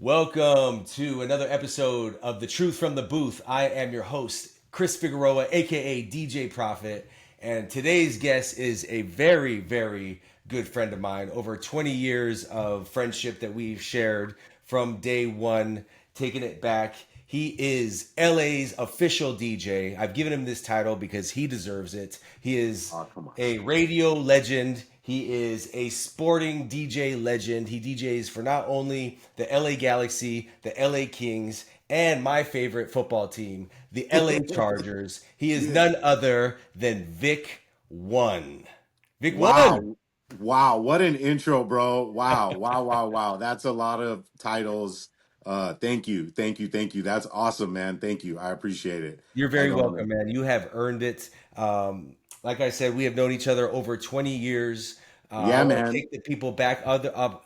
Welcome to another episode of The Truth from the Booth. I am your host, Chris Figueroa, aka DJ Prophet, and today's guest is a very, very good friend of mine. Over 20 years of friendship that we've shared from day one, taking it back. He is LA's official DJ. I've given him this title because he deserves it. He is Oh, come on. a radio legend. He is a sporting DJ legend. He DJs for not only the LA Galaxy, the LA Kings, and my favorite football team, the LA Chargers. He is Yeah. none other than Vick One. Vick One. Wow. Wow. What an intro, bro. Wow. Wow. Wow. Wow. That's a lot of titles. Thank you. Thank you. Thank you. That's awesome, man. Thank you. I appreciate it. You're Right very on, welcome, man. man. You have earned it. Like I said, we have known each other over 20 years. I Yeah, want to man. take the people back.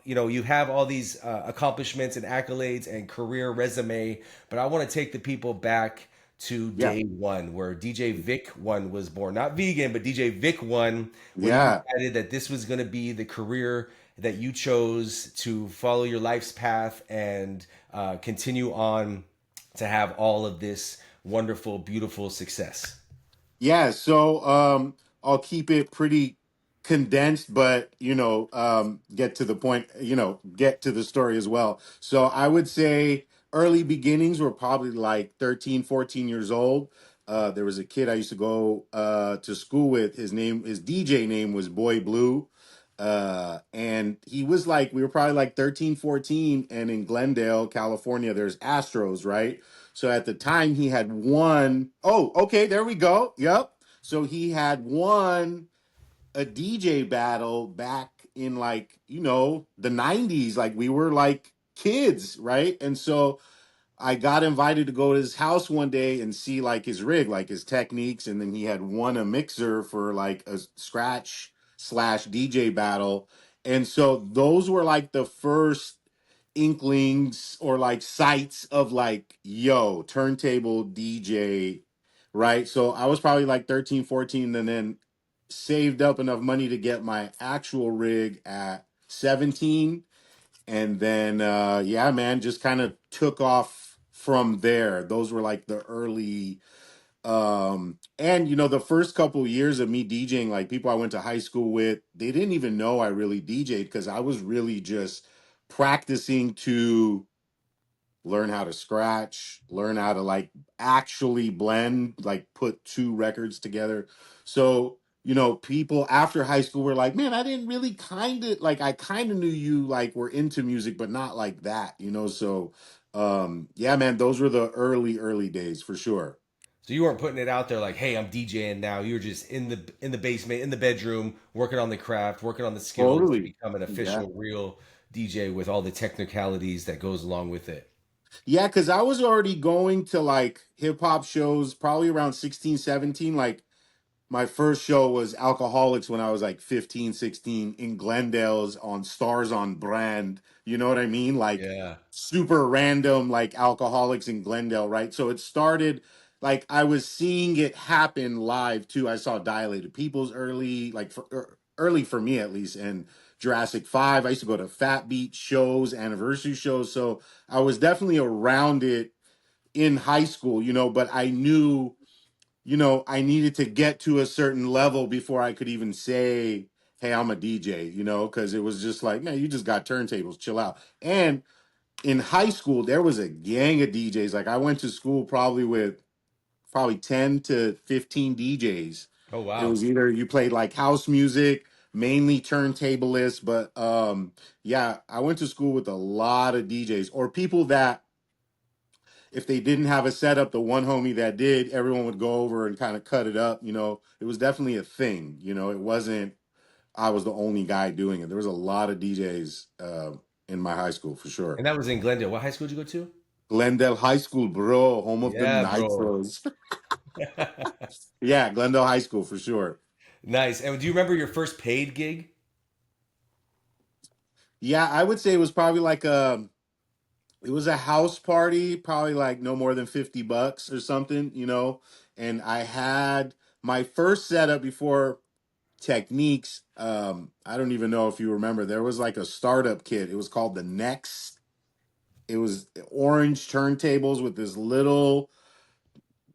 You have all these accomplishments and accolades and career resume, but I want to take the people back to Yeah. day one, where DJ Vick One was born. Not vegan, but DJ Vick One, when you Yeah. decided that this was going to be the career that you chose to follow your life's path and continue on to have all of this wonderful, beautiful success. Yeah, I'll keep it pretty condensed, but get to the point, get to the story as well. So I would say early beginnings were probably like 13, 14 years old. There was a kid I used to go to school with. His DJ name was Boy Blue. And he was like, we were probably like 13, 14, and in Glendale, California, there's Astros, right? So at the time, he had won. Oh, okay, there we go. Yep. So he had won a DJ battle back in like, the 90s. Like we were like kids, right? And so I got invited to go to his house one day and see like his rig, like his techniques. And then he had won a mixer for like a scratch slash DJ battle. And so those were like the first inklings or like sights of like, yo, turntable DJ, right? So I was probably like 13, 14, and then saved up enough money to get my actual rig at 17. And then, yeah, man, just kind of took off from there. Those were like the early and the first couple of years of me DJing, like people I went to high school with, they didn't even know I really DJed because I was really just practicing to learn how to scratch, learn how to like actually blend, like put two records together. So, people after high school were like, man, I didn't really I kind of knew you like were into music, but not like that. So, yeah, man, those were the early days for sure. So you weren't putting it out there like, "Hey, I'm DJing now." You were just in the basement, in the bedroom, working on the craft, working on the skills to Totally. become an Yeah. official, real DJ with all the technicalities that goes along with it. Yeah, because I was already going to like hip hop shows probably around 16, 17. Like my first show was Alcoholics when I was like 15, 16 in Glendale's on Stars on Brand. You know what I mean? Like Yeah. super random, like Alcoholics in Glendale, right? So it started like I was seeing it happen live too. I saw Dilated Peoples early, early for me at least, and Jurassic 5. I used to go to Fat Beat shows, anniversary shows. So I was definitely around it in high school, but I knew I needed to get to a certain level before I could even say, hey, I'm a DJ, because it was just like, man, you just got turntables, chill out. And in high school, there was a gang of DJs. Like I went to school probably with probably 10 to 15 DJs. Oh It wow. was either you played like house music, mainly turntablists, but yeah, I went to school with a lot of DJs or people that if they didn't have a setup, the one homie that did, everyone would go over and kind of cut it up. It was definitely a thing. It wasn't I was the only guy doing it. There was a lot of DJs in my high school for sure. And that was in Glendale. What high school did you go to? Glendale High School, bro, home of the Yeah, bro. Nitros. Yeah, Glendale High School for sure. Nice. And do you remember your first paid gig? Yeah, I would say it was probably like it was a house party, probably like no more than $50 or something. And I had my first setup before techniques. I don't even know if you remember. There was like a startup kit. It was called the Next. it was orange turntables with this little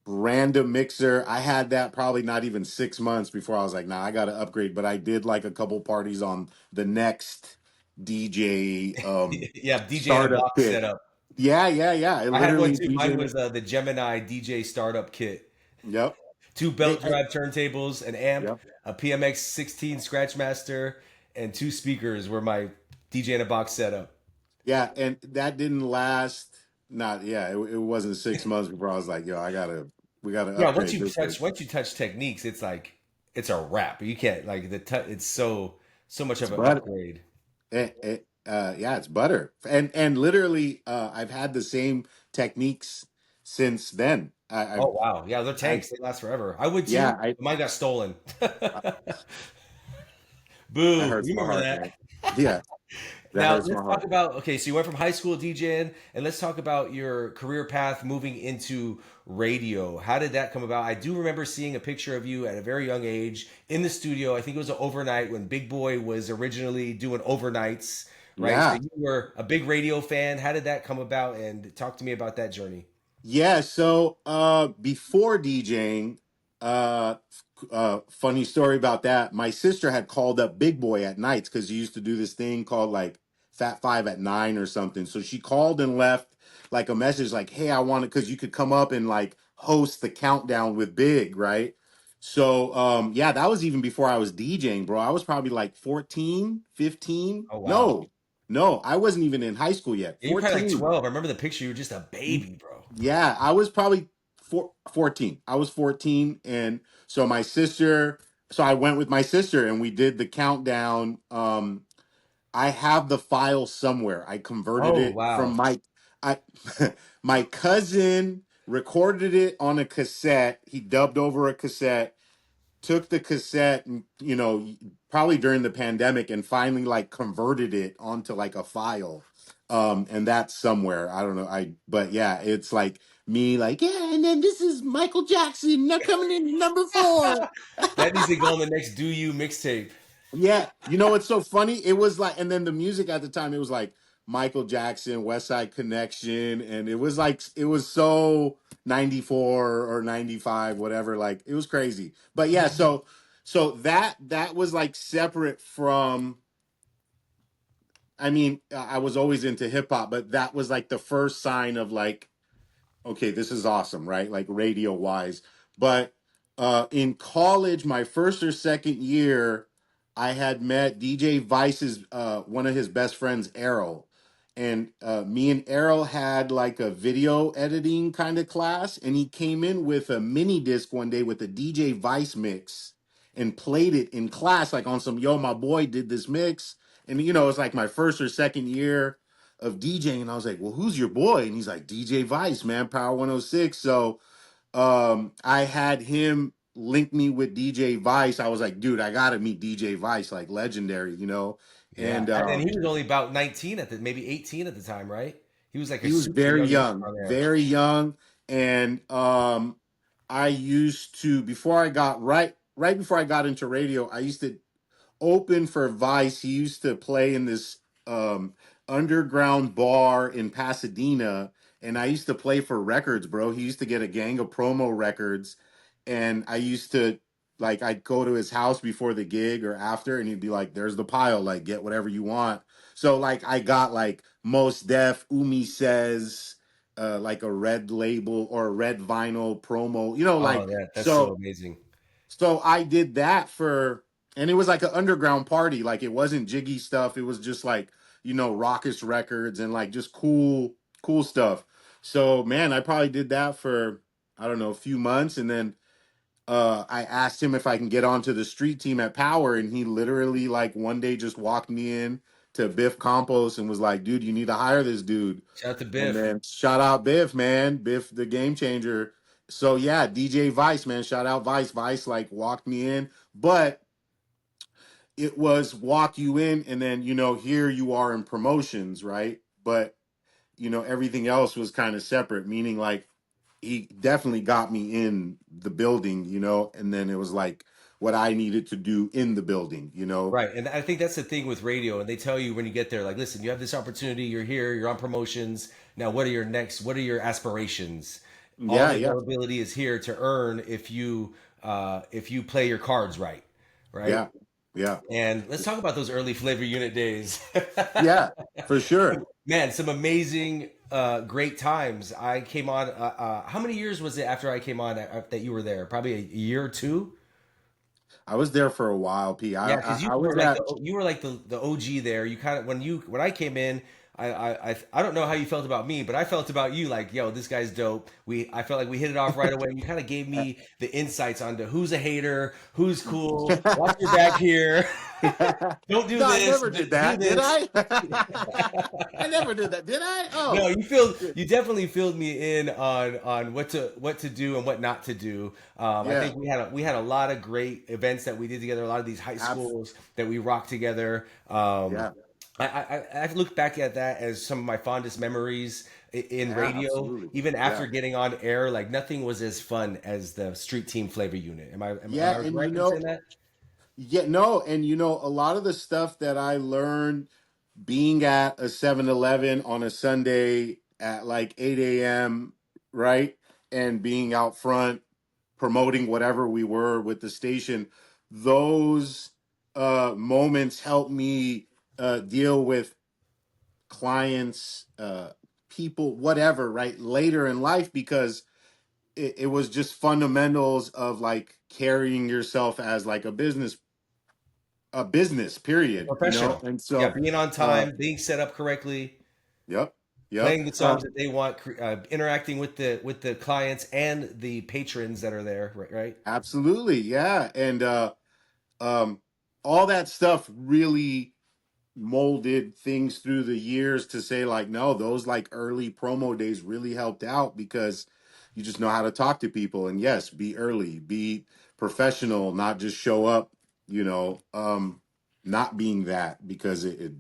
random mixer. I had that probably not even 6 months before I was like, nah, I got to upgrade. But I did like a couple parties on the next DJ Yeah, DJ in a startup box kit. setup. Yeah, yeah, yeah. I I had one literally too. Mine DJ. was the Gemini DJ startup kit. Yep. Two Hey, belt drive turntables, an amp, yep. a PMX 16 Scratchmaster, and two speakers were my DJ in a box setup. Yeah, and that didn't last. Not yeah, it wasn't 6 months before I was like, yo, we gotta Yeah, upgrade this thing. once you touch techniques, it's like it's a wrap. You can't like it's so much It's of an butter. upgrade. Yeah, it's butter. And literally, I've had the same techniques since then. Oh wow, yeah, they're I've tanks. They last forever. I would too. yeah, But mine got stolen. that Boo! hurts You my remember heart, that? man. Yeah, that Now hurts let's my talk heart. about okay. So you went from high school DJing, and let's talk about your career path moving into radio. How did that come about? I do remember seeing a picture of you at a very young age in the studio. I think it was an overnight when Big Boy was originally doing overnights, right? So Yeah. you were a big radio fan. How did that come about? And talk to me about that journey. Yeah, so before DJing, funny story about that. My sister had called up Big Boy at nights because he used to do this thing called like Fat Five at 9 or something. So she called and left like a message like, "Hey, I want to," because you could come up and like host the countdown with Big, right? So yeah, that was even before I was DJing, bro. I was probably like 14, 15. Oh wow, No, no, I wasn't even in high school yet. yeah, you're probably like 14. 12. I remember the picture. You were just a baby, bro. Yeah, I was probably 14. I was 14. And so my sister, so I went with my sister and we did the countdown. I have the file somewhere. I converted Oh it from wow. I, my cousin recorded it on a cassette. He dubbed over a cassette, took the cassette, and, probably during the pandemic, and finally like converted it onto like a file. And that's somewhere. I don't know. But yeah, it's like me, like, yeah, and then this is Michael Jackson now coming in number 4. That needs to go on the next Do You mixtape. Yeah, you know what's so funny? It was like, and then the music at the time, it was like Michael Jackson, West Side Connection, and it was like it was so 94 or 95, whatever. Like it was crazy. But yeah, so that was like separate from. I mean, I was always into hip hop, but that was like the first sign of like, okay, this is awesome, right? Like radio wise. But in college, my first or second year, I had met DJ Vice's one of his best friends, Errol. And me and Errol had like a video editing kind of class, and he came in with a mini disc one day with a DJ Vice mix and played it in class, like on some, yo, my boy did this mix. And it's like my first or second year of DJing, and I was like, "Well, who's your boy?" And he's like, "DJ Vice, man, Power 106." So, I had him link me with DJ Vice. I was like, "Dude, I got to meet DJ Vice, like legendary." Yeah, And and he was only about 19 at the maybe 18 at the time, right? He was like a he was super very young young, on there. very young. And I used to before I got right before I got into radio, I used to open for Vice. He used to play in this underground bar in Pasadena, and I used to play for records, bro. He used to get a gang of promo records, and I used to like I'd go to his house before the gig or after, and he'd be like, "There's the pile, like get whatever you want." So like I got like Most Def, Umi Says. Like a red label or a red vinyl promo, Oh, like yeah, that's so so amazing. so I did that and it was like an underground party. Like it wasn't jiggy stuff. It was just like, raucous records and like just cool stuff. So man, I probably did that for, I don't know, a few months. And then I asked him if I can get onto the street team at Power. And he literally like one day just walked me in to Biff Compos and was like, dude, you need to hire this dude. Shout out to And Biff. then shout out Biff, man. Biff, the game changer. So yeah, DJ Vice, man. Shout out Vice. Vice like walked me in, but it was walk you in, and then here you are in promotions, right? But everything else was kind of separate. Meaning like he definitely got me in the building, and then it was like what I needed to do in the building, you know? Right. And I think that's the thing with radio. And they tell you when you get there, like, listen, you have this opportunity, you're here, you're on promotions. Now, what are your aspirations? All Yeah, the yeah, availability is here to earn if you play your cards right. Right. yeah, yeah, And let's talk about those early flavor unit days. yeah, for sure. Man, some amazing, great times. I came on. How many years was it after I came on that you were there? Probably a year or two. I was there for a while, P. Yeah, because I was at, you were like the OG there. You kind of when I came in, I don't know how you felt about me, but I felt about you like, yo, this guy's dope. I felt like we hit it off right away. You kind of gave me the insights onto who's a hater, who's cool. Watch your back here. Don't do no, I this. never did Do that, did this. I? I never did that, did I? No, Oh, you definitely filled me in on what to do and what not to do. I yeah, think we had a lot of great events that we did together. A lot of these high abs- schools that we rocked together. yeah, I look back at that as some of my fondest memories in yeah, radio. absolutely. Even Yeah. after getting on air, like nothing was as fun as the street team flavor unit. Am Yeah, I and right in saying that? yeah, no, and a lot of the stuff that I learned being at a 7-Eleven on a Sunday at like 8 a.m., right? And being out front promoting whatever we were with the station, those moments helped me deal with clients, people, whatever, right? Later in life, because it was just fundamentals of like carrying yourself as like a business period, Professional. and Yeah, so being on uh time, being set up correctly, yep, yep, playing the songs that they want, interacting with the clients and the patrons that are there, right? Right? absolutely, yeah, and um all that stuff really molded things through the years to say like no, those like early promo days really helped out because you just know how to talk to people, and yes, be early, be professional, not just show up, not being that, because it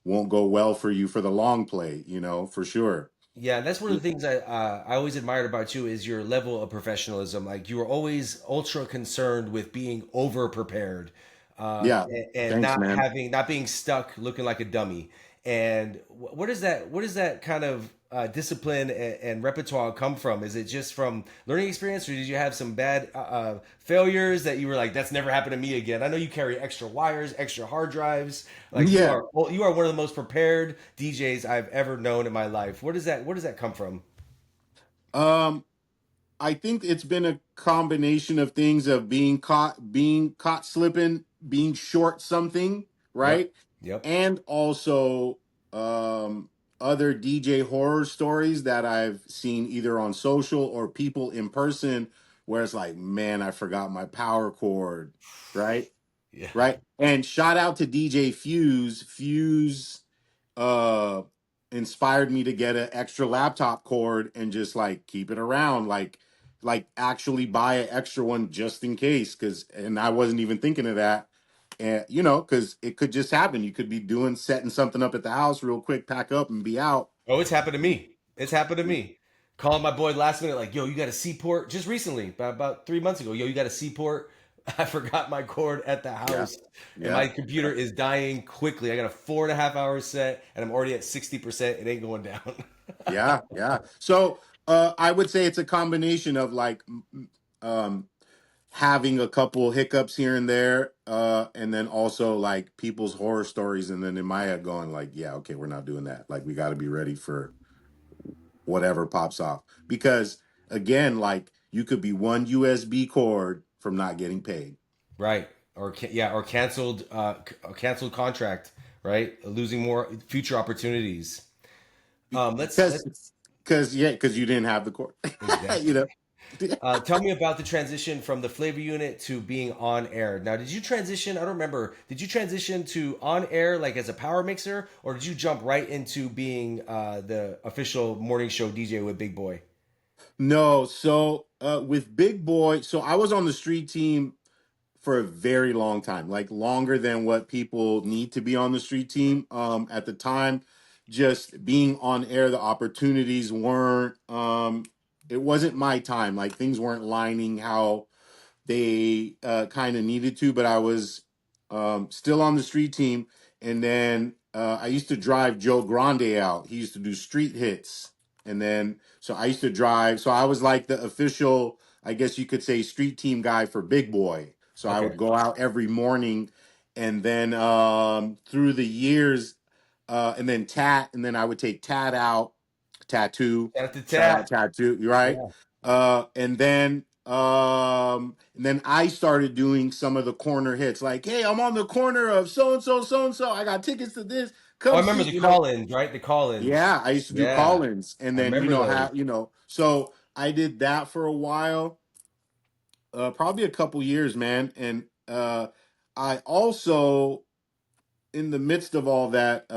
won't go well for you for the long play, for sure. Yeah, that's one of the things I always admired about you is your level of professionalism. Like you were always ultra concerned with being over prepared, Yeah, and thanks, man. not being stuck looking like a dummy. And where does that kind of discipline and repertoire come from? Is it just from learning experience, or did you have some bad failures that you were like, that's never happened to me again? I know you carry extra wires, extra hard drives. Like Yeah. you are one of the most prepared DJs I've ever known in my life. Where does that come from? um I think it's been a combination of things of being caught slipping, being short something, Yep. right? Yep. And also um, other DJ horror stories that I've seen either on social or people in person, where it's like, man, I forgot my power cord, right? Yeah. Right. And shout out to DJ Fuse. Fuse uh inspired me to get an extra laptop cord and just like keep it around, like actually buy an extra one just in case, because and I wasn't even thinking of that. And because it could just happen, you could be doing setting something up at the house real quick, pack up and be out. Oh, it's happened to me. It's happened to me. Calling my boy last minute, like, yo, you got a seaport just recently, about 3 months ago. Yo, you got a seaport. I forgot my cord at the Yeah, house, and yeah, my computer is dying quickly. I got a 4.5 hour set, and I'm already at 60%. It ain't going down. yeah, yeah. So I would say it's a combination of like um having a couple hiccups here and there, and then also like people's horror stories, and then in my head going like, yeah, okay, we're not doing that. Like we got to be ready for whatever pops off, because again, like you could be one USB cord from not getting paid. Right. Or canceled a canceled contract, right? Losing more future opportunities. Let's Because you didn't have the cord. you exactly. know Tell me about the transition from the flavor unit to being on air. Now, did you transition? I don't remember. Did you transition to on air like as a power mixer, or did you jump right into being the official morning show DJ with Big Boy? No, so with Big Boy, so I was on the street team for a very long time, like longer than what people need to be on the street team. At the time, just being on air, the opportunities weren't. It wasn't my time. Like things weren't lining how they kind of needed to, but I was still on the street team. And then I used to drive Joe Grande out. He used to do street hits. And then, so I used to drive. So I was like the official, I guess you could say, street team guy for Big Boy. So I would Okay. go out every morning. And then through the years, and then I would take Tat out, Tattoo. Shout out to Shout out Tat. Tattoo, you right? Yeah. And then I started doing some of the corner hits, like, hey, I'm on the corner of so and so, so and so. I got tickets to this. Oh, I Come remember see, the call-ins, right? The call-ins. Yeah, I used to do Yeah, call-ins, and I then remember those. have so I did that for a while, probably a couple years, man. And I also, in the midst of all that,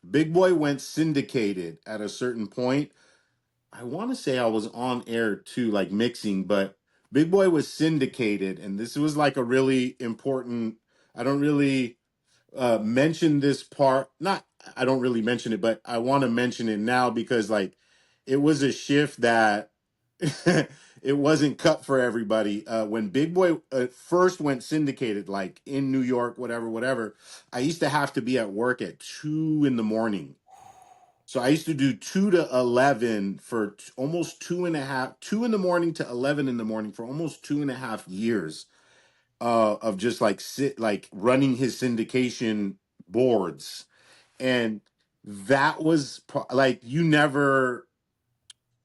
Big Boy went syndicated at a certain point. I want to say I was on air too, like mixing, but Big Boy was syndicated, and this was like a really important. I don't really mention this part. Not, I don't really mention it, but I want to mention it now because like it was a shift that it wasn't cut for everybody. When Big Boy first went syndicated, like in New York, whatever, whatever, I used to have to be at work at 2 in the morning. So I used to do 2 to 11 for almost 2.5, 2 in the morning to 11 in the morning for almost 2.5 years of just like like running his syndication boards. And that was like, you never,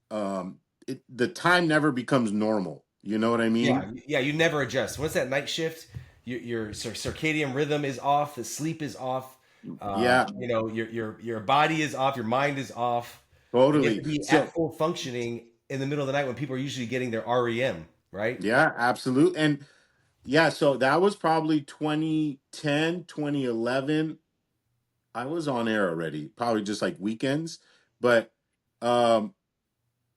the time never becomes normal. You know what I mean? Yeah, yeah. You never adjust. Once that night shift, your circadian rhythm is off. The sleep is off. Yeah, Your body is off. Your mind is off, and you have to totally. be at So, full functioning in the middle of the night when people are usually getting their REM. Right? yeah, absolutely. And yeah, so that was probably 2010, 2011. I was on air already, probably just like weekends, but um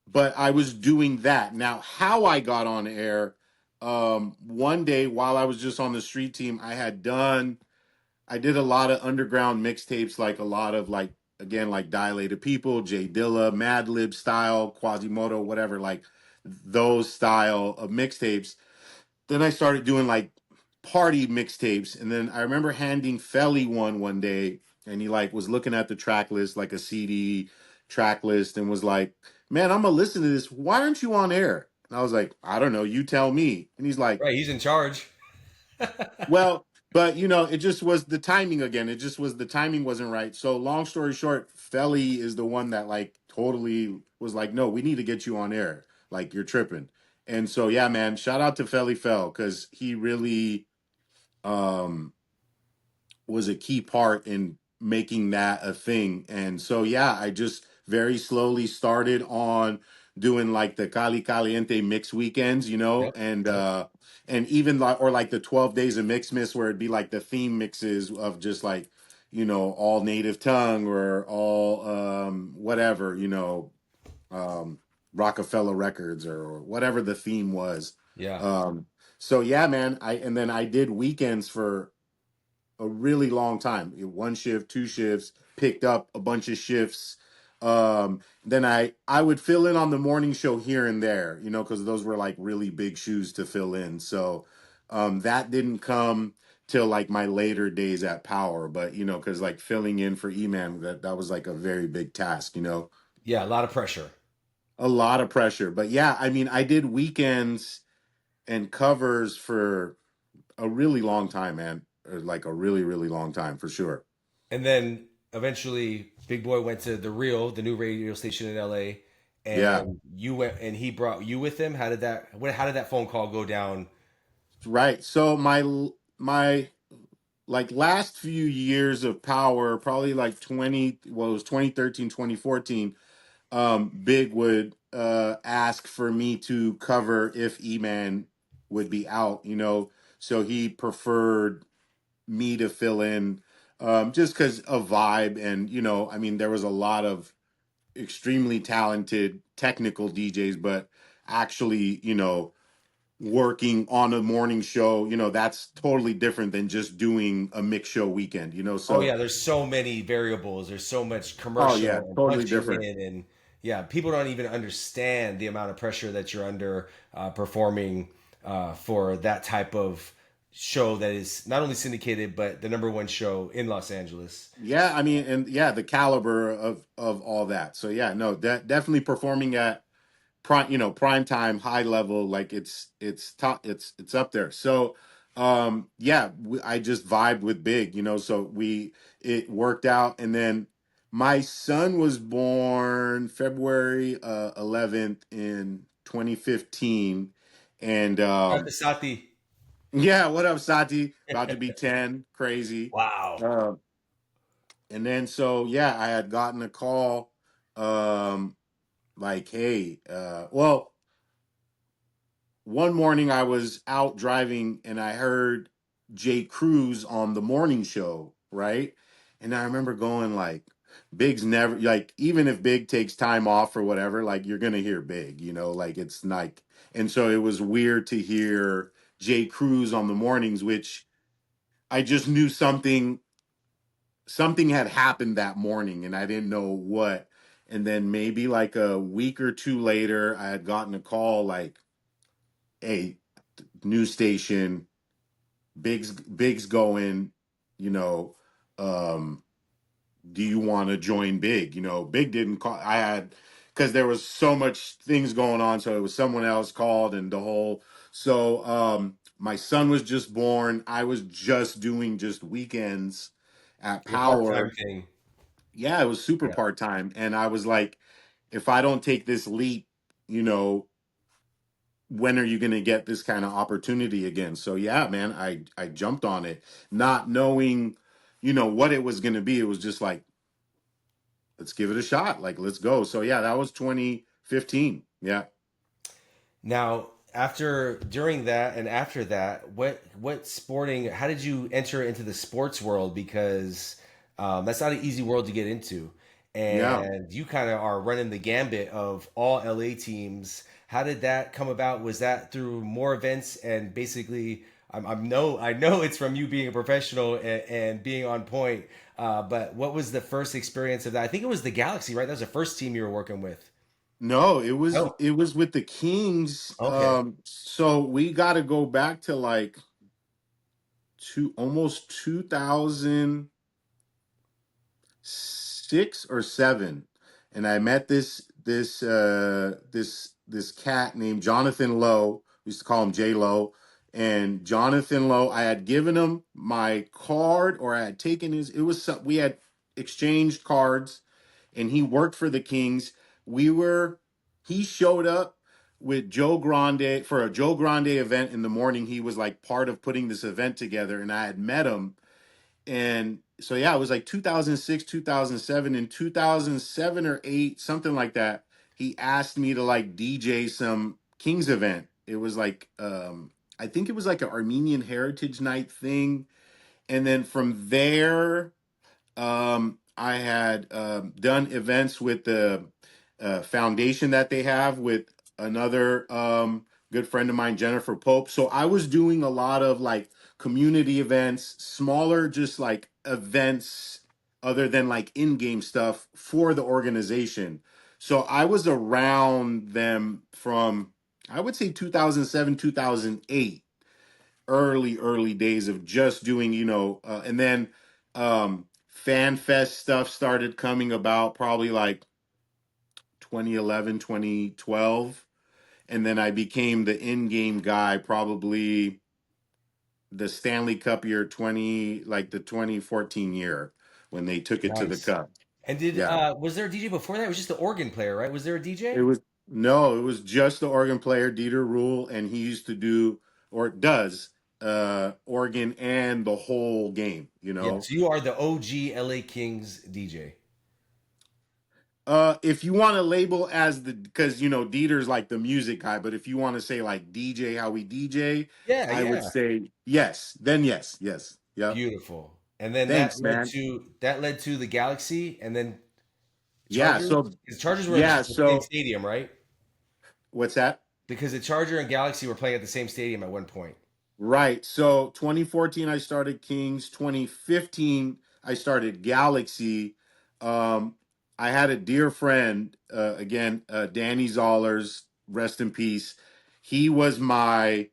but I was doing that. Now, how I got on air, one day while I was just on the street team, I did a lot of underground mixtapes, like a lot of like, again, like Dilated People, Jay Dilla, Madlib style, Quasimodo, whatever, like those style of mixtapes. Then I started doing like party mixtapes, and then I remember handing Felly one day, and he like was looking at the track list, like a CD track list, and was like, "Man, I'm gonna listen to this. Why aren't you on air?" And I was like, "I don't know. You tell me." And he's like, Right. He's in charge. "Well, but it just was the timing again. It just was the timing wasn't right." So long story short, Felly is the one that like totally was like, "No, we need to get you on air. Like you're tripping." And so yeah, man, shout out to Felly Fell because he really um was a key part in making that a thing. And so yeah, I just very slowly started on doing like the Cali Caliente mix weekends, Yep. Yep. and even like or like the 12 days of Mixmas where it'd be like the theme mixes of just like, all native tongue or all whatever, um Rockefeller Records or whatever the theme was. Yeah. So yeah, man, I and then I did weekends for a really long time. One shift, two shifts, picked up a bunch of shifts. Then I would fill in on the morning show here and there, because those were like really big shoes to fill in. So that didn't come till like my later days at Power, but because like filling in for E-Man, that was like a very big task, Yeah. A lot of pressure. a lot of pressure. But yeah, I mean, I did weekends and covers for a really long time, man. Like a really, really long time for sure. And then eventually, Big Boy went to the new radio station in LA, Yeah. and you went, and he brought you with him. How did that phone call go down? Right. So my like last few years of Power, probably like 20, well, it was 2013, 2014. Big would ask for me to cover if E-Man would be out, so he preferred me to fill in, just because of vibe. And I mean, there was a lot of extremely talented technical DJs, but actually, working on a morning show, that's totally different than just doing a mix show weekend, Oh so yeah, there's so many variables. There's so much oh yeah, commercial and totally punching different. in, and yeah, people don't even understand the amount of pressure that you're under performing for that type of show that is not only syndicated but the number one show in Los Angeles. Yeah, I mean, and yeah, the caliber of all that. So yeah, no, that definitely performing at prime, prime time, high level, like it's top, it's up there. So yeah, I just vibed with Big, so it worked out. And then my son was born February 11th in 2015. And Shout out to Sati. yeah, what up, Sati? About to be 10, crazy. Wow. uh, and then so yeah, I had gotten a call, um like, hey, well, one morning I was out driving and I heard Jay Cruz on the morning show, right? And I remember going like, Big's never, like, even if Big takes time off or whatever, like you're gonna hear Big, like it's like, and so it was weird to hear Jay Cruz on the mornings, which I just knew something had happened that morning and I didn't know what. And then maybe like a week or two later, I had gotten a call like, hey, news station, Big's going, you know, um, do you want to join Big? Big didn't call. I had, because there was so much things going on, so it was someone else called and the whole. So my son was just born. I was just doing just weekends at Your part-time Power. thing. Yeah, it was super Yeah. part time, and I was like, if I don't take this leap, you know, when are you going to get this kind of opportunity again? So yeah, man, I jumped on it, not knowing, what it was going to be. It was just like, let's give it a shot. Like, let's go. So yeah, that was 2015. Yeah. Now, after during that and after that, what sporting? How did you enter into the sports world? Because that's not an easy world to get into, Yeah. and you kind of are running the gambit of all LA teams. How did that come about? Was that through more events and basically? I know it's from you being a professional and being on point. But what was the first experience of that? I think it was the Galaxy, right? That was the first team you were working with. No, it was Oh, it was with the Kings. okay, So we got to go back to like almost 2006 or 2007, and I met this cat named Jonathan Lowe. We used to call him J Lo. And Jonathan Lowe, I had given him my card, or I had taken his. We had exchanged cards, and he worked for the Kings. We were He showed up with Joe Grande for a Joe Grande event in the morning. He was like part of putting this event together, and I had met him. And so yeah, it was like 2006, 2007, and 2007 or 8, something like that. He asked me to like DJ some Kings event. It was like, I think it was like an Armenian Heritage Night thing. And then from there, I had done events with the foundation that they have with another good friend of mine, Jennifer Pope. So I was doing a lot of like community events, smaller, just like events other than like in-game stuff for the organization. So I was around them from, I would say, 2007, 2008, early days of just doing, and then fan fest stuff started coming about probably like 2011, 2012, and then I became the in-game guy probably the Stanley Cup year, 20, like the 2014 year, when they took it to the nice. cup. And did Yeah. was there a DJ before that? It was just the organ player, right? Was there a It DJ? was No, it was just the organ player, Dieter Rule, and he used to do, or does, organ and the whole game. Yeah. So you are the OG LA Kings DJ. If you want to label as because Dieter's like the music guy, but if you want to say like DJ, how we DJ, Yeah, I would yeah. say yes. Then yes, yes, yep. Beautiful. And then Thanks, man. that led to the Galaxy and then Yeah. Chargers. So Because Chargers were at yeah. the same So stadium, right? what's that? Because the Charger and Galaxy were playing at the same stadium at one point. Right. So 2014, I started Kings. 2015, I started Galaxy. Um, I had a dear friend, again, Danny Zollers, rest in peace. He was my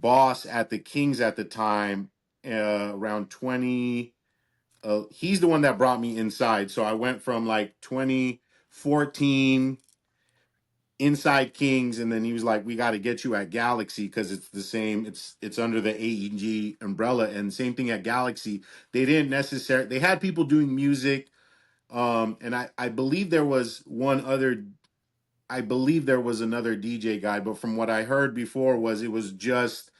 boss at the Kings at the time, around 20. He's the one that brought me inside. So I went from like 2014 inside Kings, and then he was like, "We got to get you at Galaxy because it's the same. It's under the AEG umbrella, and same thing at Galaxy. They didn't necessarily. They had people doing music, and I believe there was one other. I believe there was another DJ guy, but from what I heard before was it was just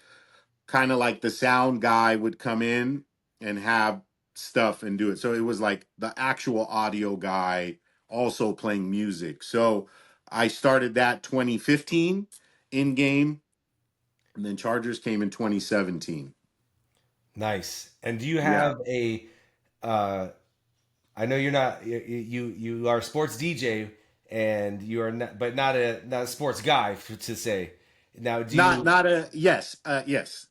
kind of like the sound guy would come in and have stuff and do it. So it was like the actual audio guy also playing music. So I started that 2015 in game, and then Chargers came in 2017. Nice. And do you Yeah. have a? Uh, I know you're not you are a sports DJ and you are not, but not a sports guy to say. Now, do Not you not a yes.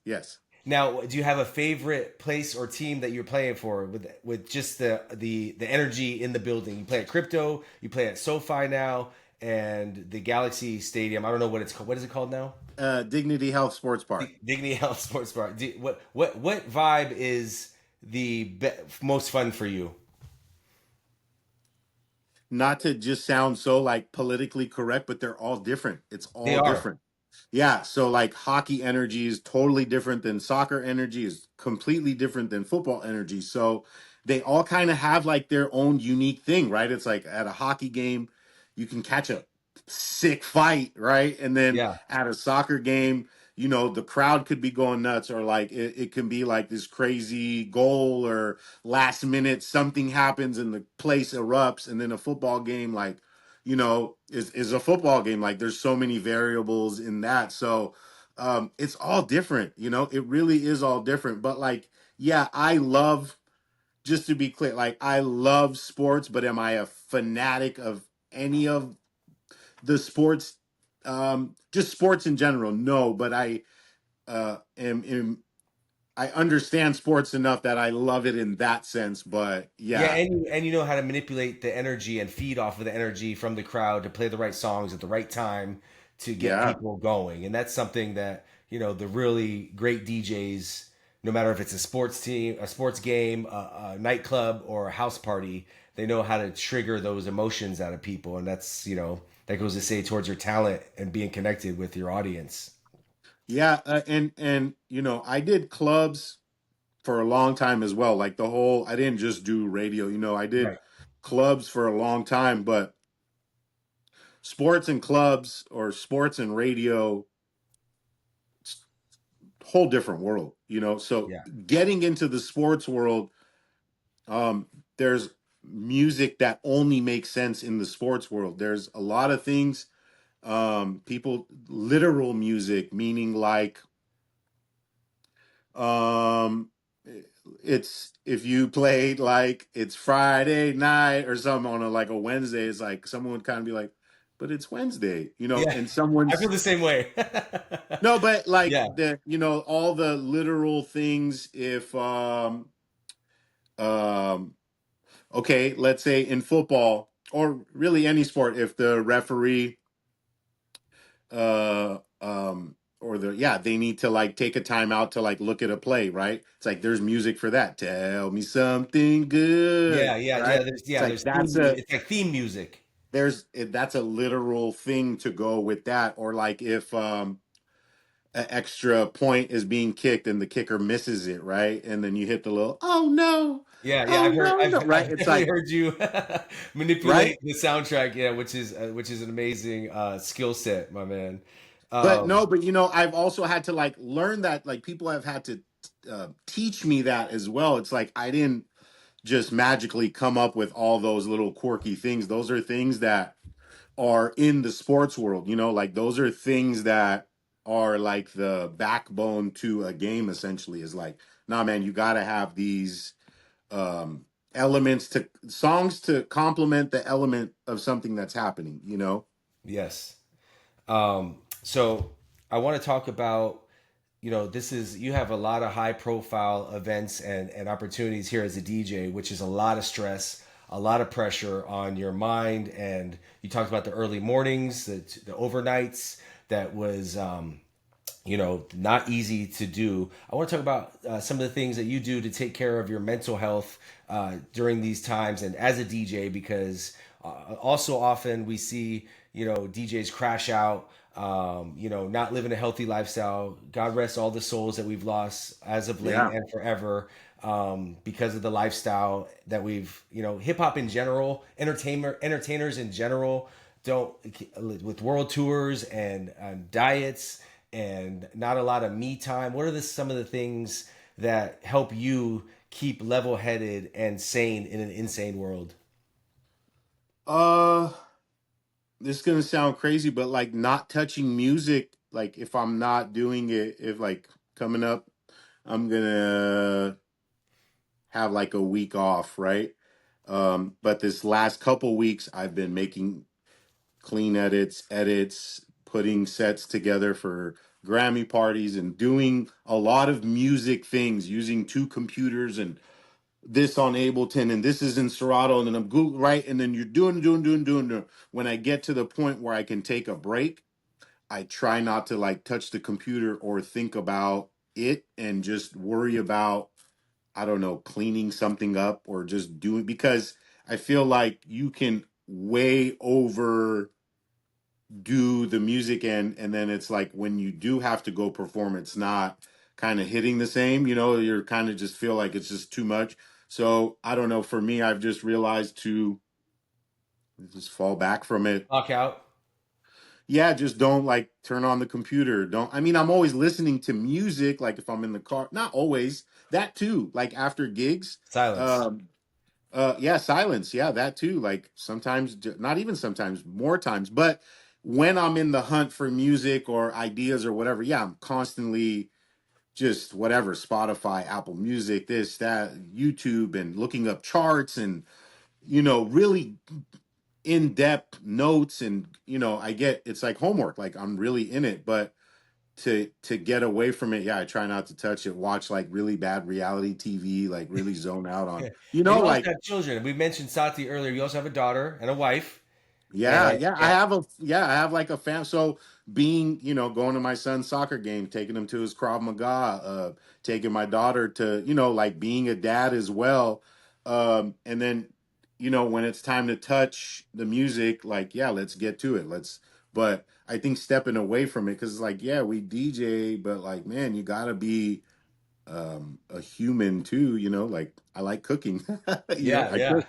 Yes. now do you have a favorite place or team that you're playing for with just the energy in the building? You play at Crypto, you play at SoFi now, and the Galaxy Stadium. I don't know what it's called. What is it called now? Dignity Health Sports Park. Dignity Health Sports Bar. What vibe is most fun for you? Not to just sound so like politically correct, but they're all different. It's They all are. different. Yeah, so like hockey energy is totally different than soccer energy, is completely different than football energy. So they all kind of have like their own unique thing, right? It's like at a hockey game, you can catch a sick fight, right? And then Yeah. at a soccer game, the crowd could be going nuts, or like it can be like this crazy goal, or last minute something happens and the place erupts. And then a football game, like, is a football game. Like there's so many variables in that. So it's all different, it really is all different. But like, yeah, I love, just to be clear, like I love sports, but am I a fanatic of any of the sports? Just sports in general, no, but I am I understand sports enough that I love it in that sense. But Yeah, yeah, and you know how to manipulate the energy and feed off of the energy from the crowd to play the right songs at the right time to get yeah. people going. And that's something that, the really great DJs, no matter if it's a sports team, a sports game, a nightclub, or a house party, they know how to trigger those emotions out of people. And that's, that goes to say towards your talent and being connected with your audience. Yeah, and I did clubs for a long time as well. Like the whole, I didn't just do radio. I did Right. clubs for a long time. But sports and clubs, or sports and radio, it's a whole different world. So Yeah. getting into the sports world, there's music that only makes sense in the sports world. There's a lot of things, people, literal music, meaning like, Um, it's if you played like it's Friday night or something on a Wednesday, it's like someone would kind of be like, "But it's Wednesday," Yeah. and I feel someone's the same way. no, but like Yeah. all the literal things. If um, okay, let's say in football or really any sport, if the referee or they need to like take a time out to like look at a play, right? It's like there's music for that. Tell me something Yeah, good, yeah, yeah. right? There's It's yeah, like there's theme music. It's like theme music. that's a literal thing to go with that. Or like if an extra point is being kicked and the kicker misses it, right? And then you hit the little, oh no, Yeah, yeah. oh I've heard. no, I've no, right? It's definitely like, heard you right? manipulate the soundtrack. Yeah, which is an amazing skill set, my man. But no, Um, but I've also had to like learn that, like people have had to teach me that as well. It's like I didn't just magically come up with all those little quirky things. Those are things that are in the sports world, like those are things that are like the backbone to a game essentially. Is like, nah man, you gotta have these elements to songs to complement the element of something that's happening. yes. So I want to talk about. This is you have a lot of high profile events and opportunities here as a DJ, which is a lot of stress, a lot of pressure on your mind. And you talked about the early mornings, the overnights. That was not easy to do. I want to talk about some of the things that you do to take care of your mental health during these times and as a DJ, because also often we see, DJs crash out, not living a healthy lifestyle. God rest all the souls that we've lost as of late Yeah. and forever, because of the lifestyle that hip hop in general, entertainers in general don't, with world tours and diets and not a lot of me time. What are some of the things that help you keep level headed and sane in an insane world? Uh, this is gonna sound crazy, but like not touching music, like if I'm not doing it, if like coming up, I'm gonna have like a week off, right? But this last couple weeks, I've been making clean edits, putting sets together for Grammy parties, and doing a lot of music things using two computers and this on Ableton and this is in Serato, and then I'm Google right, and then you're doing. When I get to the point where I can take a break, I try not to like touch the computer or think about it and just worry about, I don't know, cleaning something up or just doing, because I feel like you can way overdo the music, and then it's like when you do have to go perform, it's not kind of hitting the same, you're kind of just feel like it's just too much. So I don't know, for me, I've just realized to just fall back from it. Knock out. Yeah, just don't like turn on the computer. Don't, I mean, I'm always listening to music, like if I'm in the car, not always, that too, like after gigs. Silence. um yeah, silence. Yeah, that too. Like sometimes, not even sometimes, more times. But when I'm in the hunt for music or ideas or whatever, yeah, I'm constantly just whatever, Spotify, Apple Music, this, that, YouTube, and looking up charts and, really in-depth notes. And, I get, it's like homework, like I'm really in it, but to get away from it, yeah, I try not to touch it, watch like really bad reality TV, like really zone out on, And you also like, have children. We mentioned Sati earlier. You also have a daughter and a wife. yeah, And yeah. I have like a fam. So being, going to my son's soccer game, taking him to his Krav Maga, taking my daughter to, like being a dad as well. And then, when it's time to touch the music, like, yeah, let's get to it. But I think stepping away from it, because it's like, yeah, we DJ, but like, man, you gotta be a human too, like I like cooking, yeah, I yeah.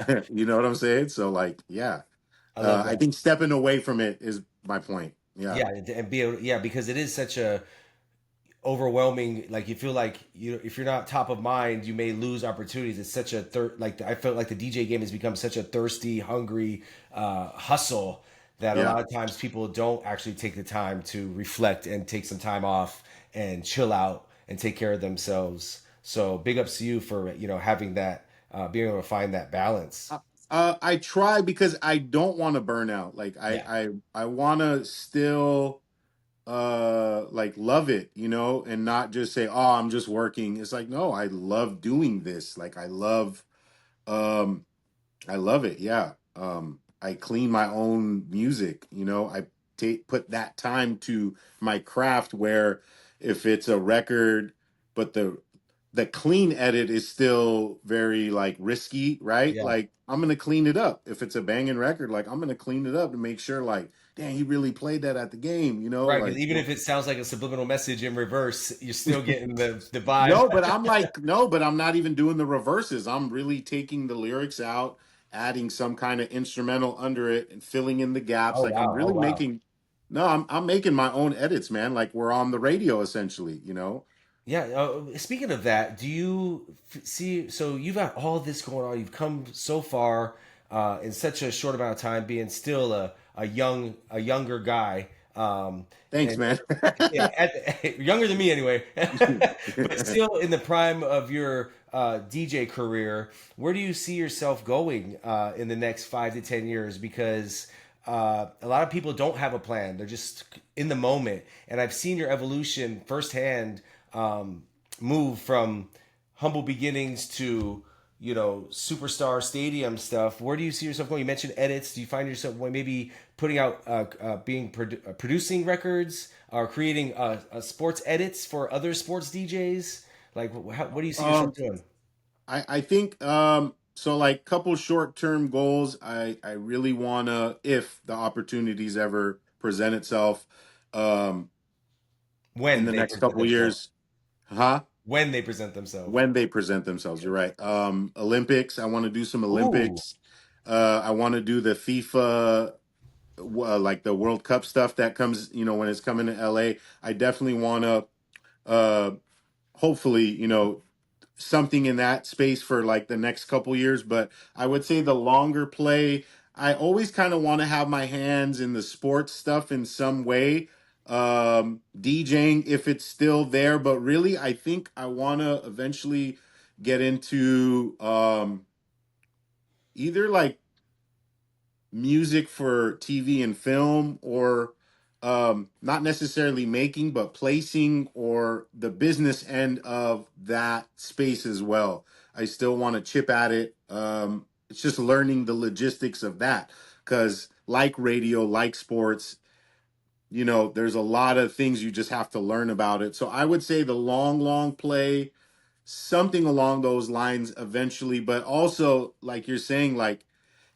cook, you know what I'm saying? So like, yeah. I love I that. think stepping away from it is my point. Yeah. Yeah, and be able, yeah, because it is such a overwhelming, like you feel like, if you're not top of mind, you may lose opportunities. It's such a like I felt like the DJ game has become such a thirsty, hungry hustle that a Yeah. lot of times people don't actually take the time to reflect and take some time off and chill out and take care of themselves. So big ups to you for having that, being able to find that balance. Uh, I try because I don't want to burn out. Like Yeah. I want to still like love it, and not just say, "Oh, I'm just working." It's like, "No, I love doing this." Like um I love it. Yeah. I clean my own music. I put that time to my craft. Where if it's a record, but the clean edit is still very like risky, right? Yeah. Like I'm gonna clean it up. If it's a banging record, like I'm gonna clean it up to make sure, like, damn, he really played that at the game. Right, because Like, even if it sounds like a subliminal message in reverse, you're still getting the vibe. no, but I'm like, no, but I'm not even doing the reverses. I'm really taking the lyrics out, adding some kind of instrumental under it, and filling in the gaps. Oh Like I'm wow! Oh really wow! making, no, I'm making my own edits, man. Like we're on the radio essentially. Yeah. Speaking of that, do you see? So you've got all this going on. You've come so far in such a short amount of time, being still a younger guy. Thanks, And man. yeah, younger than me anyway, but still in the prime of your DJ career. Where do you see yourself going in the next 5 to 10 years? Because a lot of people don't have a plan; they're just in the moment. And I've seen your evolution firsthand, move from humble beginnings to superstar stadium stuff. Where do you see yourself going? You mentioned edits. Do you find yourself maybe putting out, producing records or creating sports edits for other sports DJs? Like, what do you see yourself Um, doing? I think so like couple short-term goals. I really wanna, if the opportunities ever present itself, um in When the they next present couple themselves. years. Huh? When they present themselves. When they present themselves, you're right. Olympics, I want to do some Ooh, Olympics. I want to do the FIFA, like the World Cup stuff that comes, when it's coming to LA. I definitely want to, uh, hopefully, something in that space for like the next couple years. But I would say the longer play, I always kind of want to have my hands in the sports stuff in some way. DJing if it's still there, but really, I think I want to eventually get into either like music for TV and film, or not necessarily making but placing, or the business end of that space as well. I still want to chip at it. It's just learning the logistics of that, because like radio, like sports, there's a lot of things you just have to learn about it. So I would say the long play, something along those lines eventually, but also like you're saying, like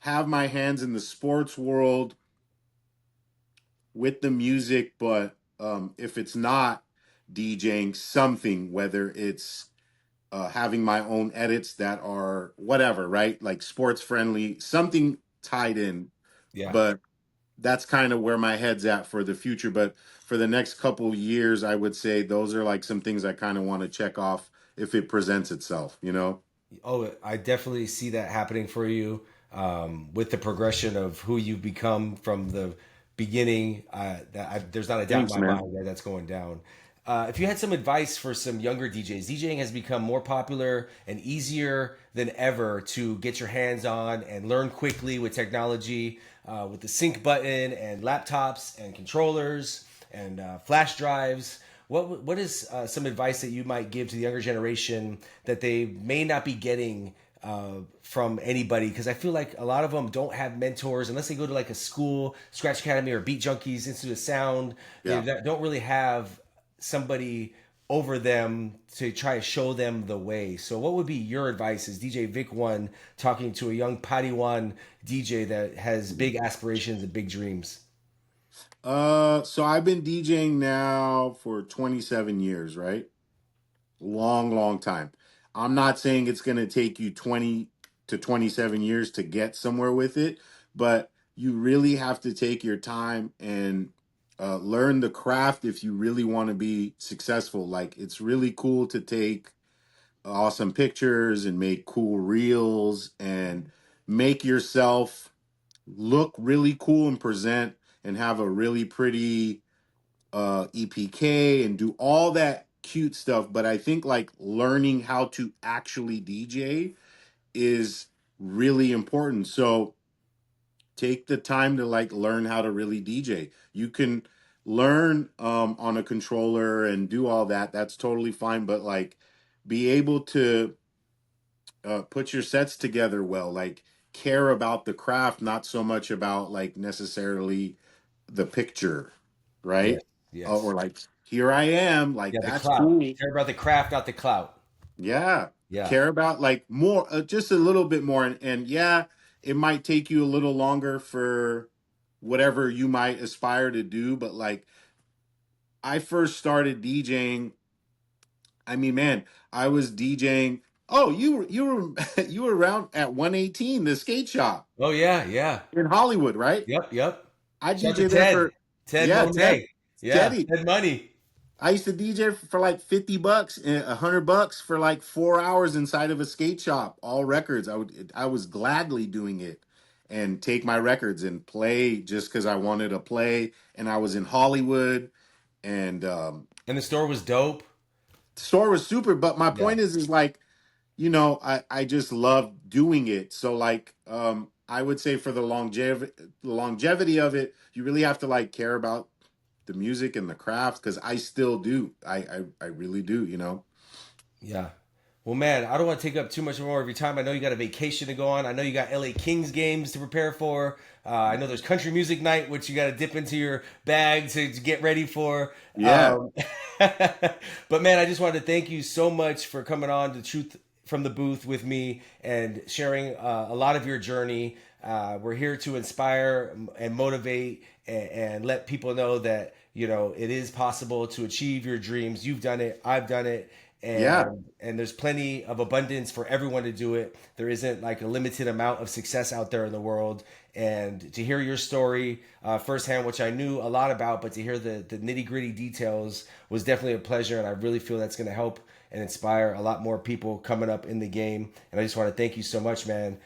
have my hands in the sports world with the music, but if it's not DJing something, whether it's having my own edits that are whatever, right? Like sports friendly, something tied in. yeah. But that's kind of where my head's at for the future. But for the next couple years, I would say those are like some things I kind of want to check off if it presents itself. Oh, I definitely see that happening for you, with the progression of who you've become from the beginning. There's not a doubt in Thanks, my man. mind that that's going down. If you had some advice for some younger DJs, DJing has become more popular and easier than ever to get your hands on and learn quickly with technology, with the sync button and laptops and controllers and flash drives. What is some advice that you might give to the younger generation that they may not be getting from anybody? Because I feel like a lot of them don't have mentors unless they go to like a school, Scratch Academy, or Beat Junkies, Institute of Sound. They Yeah. don't really have somebody over them to try to show them the way. So, what would be your advice as DJ Vick One talking to a young Padawan DJ that has big aspirations and big dreams? So I've been DJing now for 27 years, right? Long time. I'm not saying it's going to take you 20 to 27 years to get somewhere with it, but you really have to take your time and learn the craft if you really want to be successful. Like, it's really cool to take awesome pictures and make cool reels and make yourself look really cool and present and have a really pretty EPK and do all that cute stuff. But I think like learning how to actually DJ is really important. So take the time to like learn how to really DJ. You can learn on a controller and do all that. That's totally fine. But like be able to put your sets together well, like care about the craft, not so much about like necessarily the picture, Yes, right? Or yes. like, here I am, like Yeah, the that's clout. cool. Care about the craft, not the clout. Yeah. Yeah. Care about like more, just a little bit more. And yeah, it might take you a little longer for whatever you might aspire to do. But like, I first started DJing. I mean, man, I was DJing. Oh, you were you were around at 118, the skate shop Oh yeah, yeah. in Hollywood, right? Yep, yep. I Shout out to DJ there Ted. for, Ted yeah, Ted. Monet. Yeah, Teddy. Ted Money. I used to DJ for like $50 and $100 for like 4 hours inside of a skate shop, all records. I was gladly doing it and take my records and play just because I wanted to play. And I was in Hollywood, and And the store was dope. the store was super. But my Yeah. point is like, I just love doing it. So like, I would say for the longevity of it, you really have to like care about the music and the craft, because I still do. I really do. Yeah. Well, man, I don't want to take up too much more of your time. I know you got a vacation to go on. I know you got LA Kings games to prepare for. I know there's country music night, which you got to dip into your bag to get ready for. Yeah. But man, I just wanted to thank you so much for coming on to Truth from the Booth with me and sharing a lot of your journey. We're here to inspire and motivate and let people know that it is possible to achieve your dreams. You've done it. I've done it. Yeah. And there's plenty of abundance for everyone to do it. There isn't like a limited amount of success out there in the world. And to hear your story firsthand, which I knew a lot about, but to hear the nitty gritty details was definitely a pleasure. And I really feel that's going to help and inspire a lot more people coming up in the game. And I just want to thank you so much, man.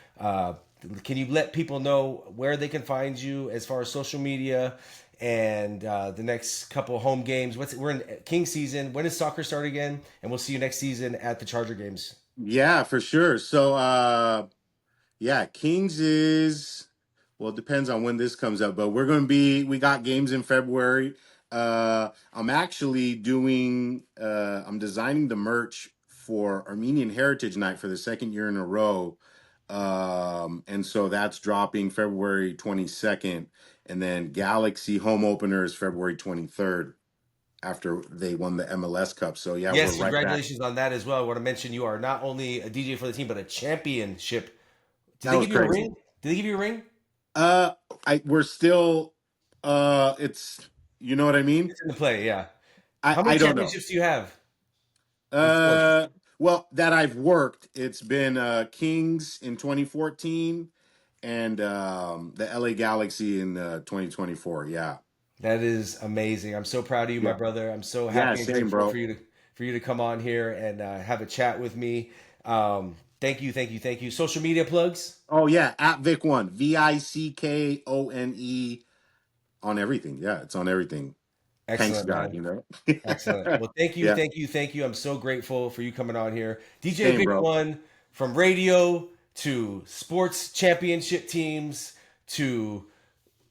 Can you let people know where they can find you as far as social media and the next couple home games? We're in King season. When does soccer start again? And we'll see you next season at the Charger games. Yeah, for sure. So yeah, Kings is, well, it depends on when this comes up, but we got games in February. I'm actually I'm designing the merch for Armenian Heritage Night for the second year in a row. And so that's dropping February 22nd, and then Galaxy home opener is February 23rd after they won the MLS Cup. So yeah, we're Yes, right back. congratulations on that as well. I want to mention you are not only a DJ for the team, but a championship. Did That they was give you a crazy. ring? Did they give you a ring? Uh, we're still, it's, you know what I mean? It's in the play, yeah. How many I don't know. championships do you have in sports? Uh, well, that I've worked, it's been Kings in 2014 and the LA Galaxy in 2024. Yeah. That is amazing. I'm so proud of you, my Yeah. brother. I'm so Yeah, happy and same, grateful bro. for you to come on here and have a chat with me. Thank you, thank you, thank you. Social media plugs. Oh, yeah, at Vick One, Vickone on everything. Yeah, it's on everything. Thanks, Excellent, God, man. you know? Excellent. Well, thank you, Yeah, thank you, thank you. I'm so grateful for you coming on here. DJ same, Vick bro. One, from radio to sports championship teams to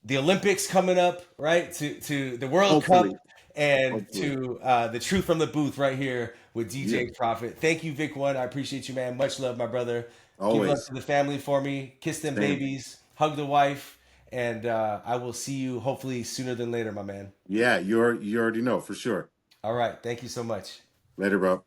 the Olympics coming up, right? To the World Cup Hopefully, and hopefully. to the Truth from the Booth right here with Yeah, DJ Prophet. Thank you, Vic One. I appreciate you, man. Much love, my brother. Give love always. to the family for me. Kiss them Same. babies. Hug the wife. And I will see you hopefully sooner than later, my man. Yeah, you already know for sure. All right. Thank you so much. Later, bro.